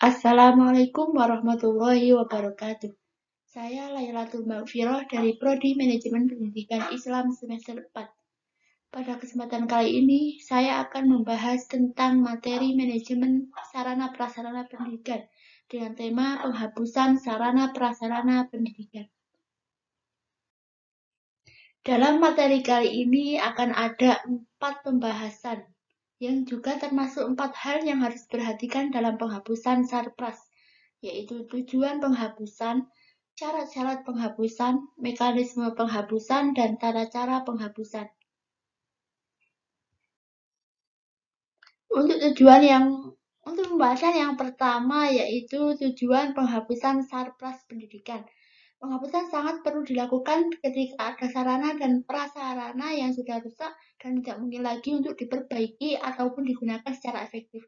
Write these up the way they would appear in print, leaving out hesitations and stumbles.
Assalamualaikum warahmatullahi wabarakatuh. Saya Lailatul Maghfirah dari Prodi Manajemen Pendidikan Islam semester 4. Pada kesempatan kali ini, saya akan membahas tentang materi manajemen sarana prasarana pendidikan dengan tema penghapusan sarana prasarana pendidikan. Dalam materi kali ini akan ada 4 pembahasan yang juga termasuk 4 hal yang harus diperhatikan dalam penghapusan sarpras, yaitu tujuan penghapusan, syarat-syarat penghapusan, mekanisme penghapusan, dan tata cara penghapusan. Untuk pembahasan yang pertama yaitu tujuan penghapusan sarpras pendidikan. Penghapusan sangat perlu dilakukan ketika ada sarana dan prasarana yang sudah rusak dan tidak mungkin lagi untuk diperbaiki ataupun digunakan secara efektif.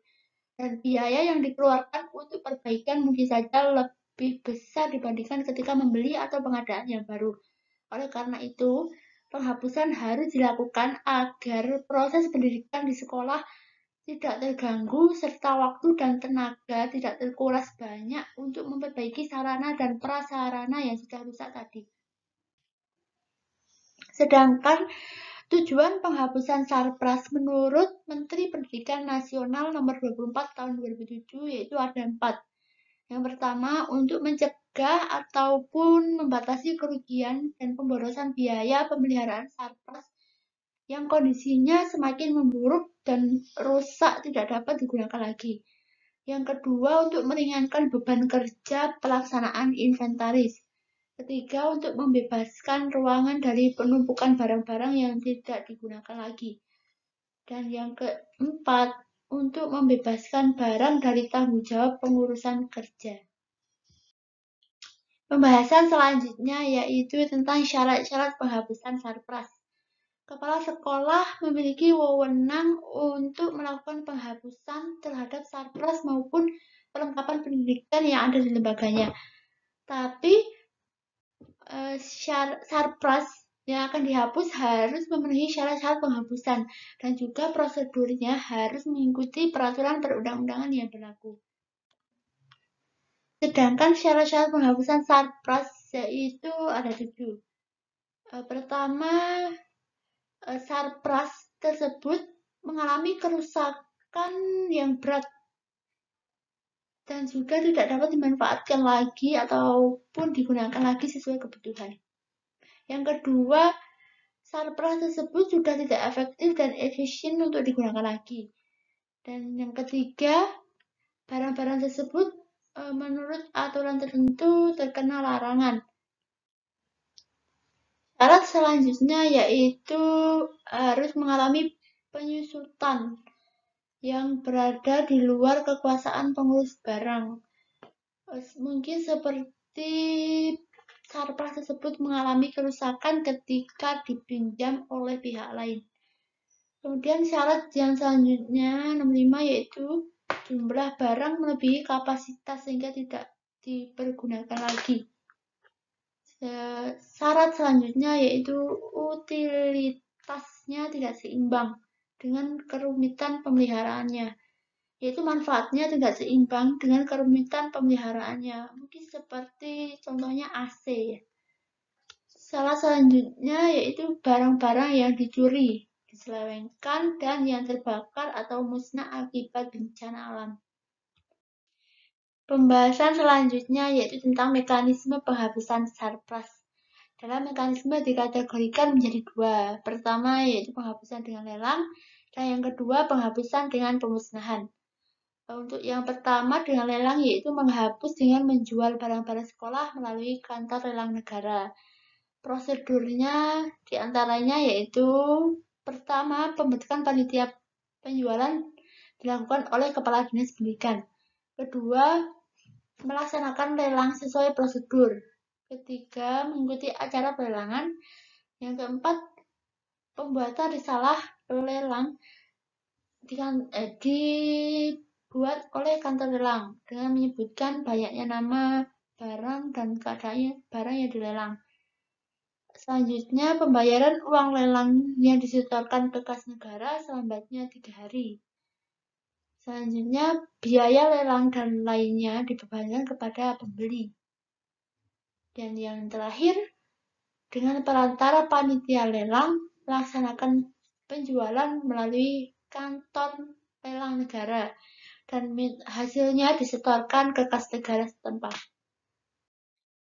Dan biaya yang dikeluarkan untuk perbaikan mungkin saja lebih besar dibandingkan ketika membeli atau pengadaan yang baru. Oleh karena itu, penghapusan harus dilakukan agar proses pendidikan di sekolah tidak terganggu serta waktu dan tenaga tidak terkuras banyak untuk memperbaiki sarana dan prasarana yang sudah rusak tadi. Sedangkan tujuan penghapusan sarpras menurut Menteri Pendidikan Nasional nomor 24 tahun 2007 yaitu ada 4. Yang pertama, untuk mencegah ataupun membatasi kerugian dan pemborosan biaya pemeliharaan sarpras yang kondisinya semakin memburuk dan rusak tidak dapat digunakan lagi. Yang kedua, untuk meringankan beban kerja pelaksanaan inventaris. Ketiga, untuk membebaskan ruangan dari penumpukan barang-barang yang tidak digunakan lagi. Dan yang keempat, untuk membebaskan barang dari tanggung jawab pengurusan kerja. Pembahasan selanjutnya yaitu tentang syarat-syarat penghapusan sarpras. Kepala sekolah memiliki wewenang untuk melakukan penghapusan terhadap sarpras maupun perlengkapan pendidikan yang ada di lembaganya. Tapi sarpras yang akan dihapus harus memenuhi syarat-syarat penghapusan dan juga prosedurnya harus mengikuti peraturan perundang-undangan yang berlaku. Sedangkan syarat-syarat penghapusan sarpras yaitu ada 7. Pertama, sarpras tersebut mengalami kerusakan yang berat dan juga tidak dapat dimanfaatkan lagi ataupun digunakan lagi sesuai kebutuhan. Yang kedua, sarpras tersebut sudah tidak efektif dan efisien untuk digunakan lagi. Dan yang ketiga, barang-barang tersebut menurut aturan tertentu terkena larangan. Syarat selanjutnya yaitu harus mengalami penyusutan yang berada di luar kekuasaan pengurus barang. Mungkin seperti sarpras tersebut mengalami kerusakan ketika dipinjam oleh pihak lain. Kemudian syarat yang selanjutnya nomor 5 yaitu jumlah barang melebihi kapasitas sehingga tidak dipergunakan lagi. Syarat selanjutnya yaitu utilitasnya tidak seimbang dengan kerumitan pemeliharaannya, yaitu manfaatnya tidak seimbang dengan kerumitan pemeliharaannya. Mungkin seperti contohnya AC ya. Syarat selanjutnya yaitu barang-barang yang dicuri, diselewengkan, dan yang terbakar atau musnah akibat bencana alam. Pembahasan selanjutnya yaitu tentang mekanisme penghapusan sarpras. Dalam mekanisme dikategorikan menjadi 2. Pertama yaitu penghapusan dengan lelang, dan yang kedua penghapusan dengan pemusnahan. Untuk yang pertama dengan lelang yaitu menghapus dengan menjual barang-barang sekolah melalui kantor lelang negara. Prosedurnya diantaranya yaitu pertama, pembentukan panitia penjualan dilakukan oleh Kepala Dinas Pendidikan. Kedua, melaksanakan lelang sesuai prosedur. Ketiga, mengikuti acara pelelangan. Yang keempat, pembuatan risalah lelang dibuat oleh kantor lelang dengan menyebutkan banyaknya nama barang dan keadaannya barang yang dilelang. Selanjutnya, pembayaran uang lelang yang disetorkan ke kas negara selambatnya 3 hari. Selanjutnya, biaya lelang dan lainnya dibebankan kepada pembeli. Dan yang terakhir, dengan perantara panitia lelang, melaksanakan penjualan melalui kantor lelang negara, dan hasilnya disetorkan ke kas negara setempat.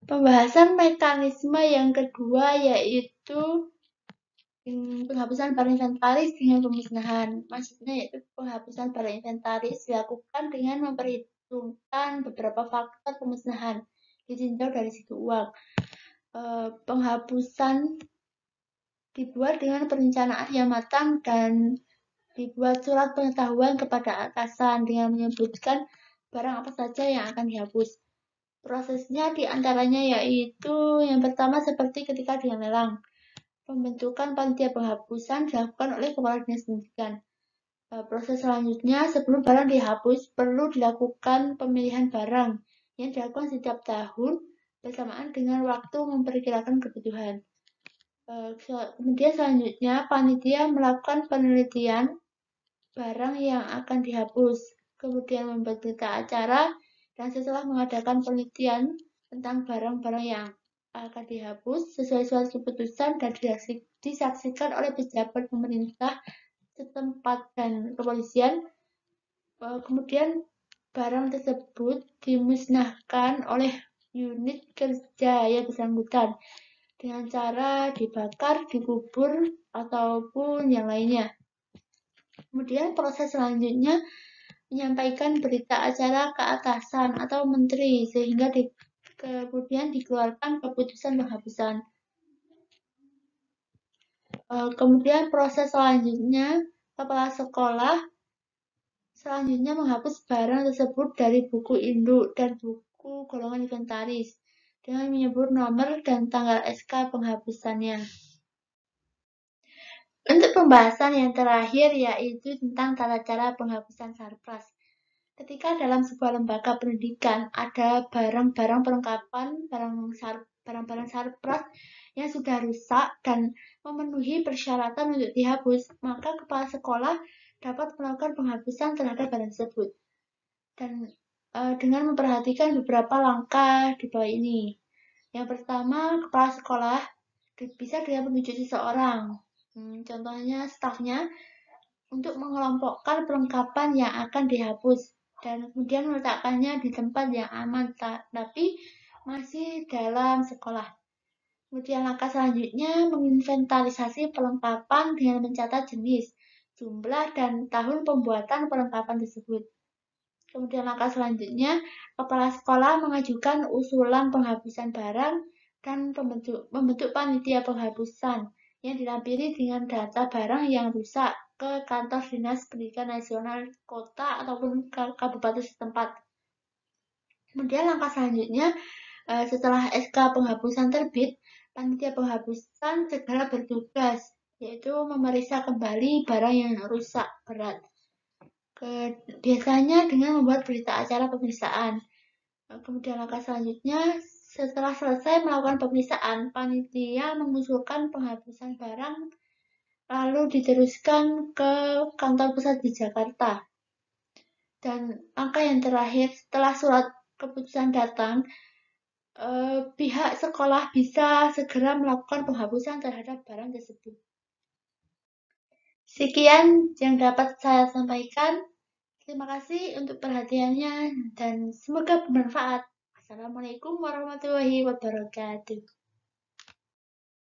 Pembahasan mekanisme yang kedua yaitu penghapusan barang inventaris dengan pemusnahan. Maksudnya yaitu penghapusan barang inventaris dilakukan dengan memperhitungkan beberapa faktor pemusnahan ditinjau dari situ uang. Penghapusan dibuat dengan perencanaan yang matang dan dibuat surat pengetahuan kepada atasan dengan menyebutkan barang apa saja yang akan dihapus. Prosesnya diantaranya yaitu yang pertama seperti ketika dia lelang. Pembentukan panitia penghapusan dilakukan oleh Kepala Dinas Pendidikan. Proses selanjutnya, sebelum barang dihapus, perlu dilakukan pemilihan barang yang dilakukan setiap tahun bersamaan dengan waktu memperkirakan kebutuhan. Kemudian selanjutnya, panitia melakukan penelitian barang yang akan dihapus, kemudian membuat berita acara, dan setelah mengadakan penelitian tentang barang-barang yang akan dihapus sesuai surat keputusan dan disaksikan oleh pejabat pemerintah setempat dan kepolisian. Kemudian barang tersebut dimusnahkan oleh unit kerja yang bersangkutan dengan cara dibakar, dikubur, ataupun yang lainnya. Kemudian proses selanjutnya menyampaikan berita acara ke atasan atau menteri sehingga kemudian dikeluarkan keputusan penghapusan. Kemudian proses selanjutnya, kepala sekolah selanjutnya menghapus barang tersebut dari buku induk dan buku golongan inventaris dengan menyebut nomor dan tanggal SK penghapusannya. Untuk pembahasan yang terakhir yaitu tentang tata cara penghapusan sarpras. Ketika dalam sebuah lembaga pendidikan ada barang-barang perlengkapan, barang-barang sarpras yang sudah rusak dan memenuhi persyaratan untuk dihapus, maka kepala sekolah dapat melakukan penghapusan terhadap barang tersebut. Dan dengan memperhatikan beberapa langkah di bawah ini. Yang pertama, kepala sekolah bisa dengan menunjuk seseorang, contohnya stafnya, untuk mengelompokkan perlengkapan yang akan dihapus dan kemudian meletakkannya di tempat yang aman tapi masih dalam sekolah. Kemudian langkah selanjutnya menginventarisasi perlengkapan dengan mencatat jenis, jumlah, dan tahun pembuatan perlengkapan tersebut. Kemudian langkah selanjutnya, kepala sekolah mengajukan usulan penghapusan barang dan membentuk panitia penghapusan yang dilampiri dengan data barang yang rusak ke kantor Dinas Pendidikan Nasional kota ataupun kabupaten setempat. Kemudian langkah selanjutnya, setelah SK penghapusan terbit, panitia penghapusan segera bertugas, yaitu memeriksa kembali barang yang rusak berat. Biasanya dengan membuat berita acara pemeriksaan. Kemudian langkah selanjutnya, setelah selesai melakukan pemeriksaan, panitia mengusulkan penghapusan barang lalu diteruskan ke kantor pusat di Jakarta. Dan langkah yang terakhir, setelah surat keputusan datang, pihak sekolah bisa segera melakukan penghapusan terhadap barang tersebut. Sekian yang dapat saya sampaikan. Terima kasih untuk perhatiannya dan semoga bermanfaat. Assalamualaikum warahmatullahi wabarakatuh.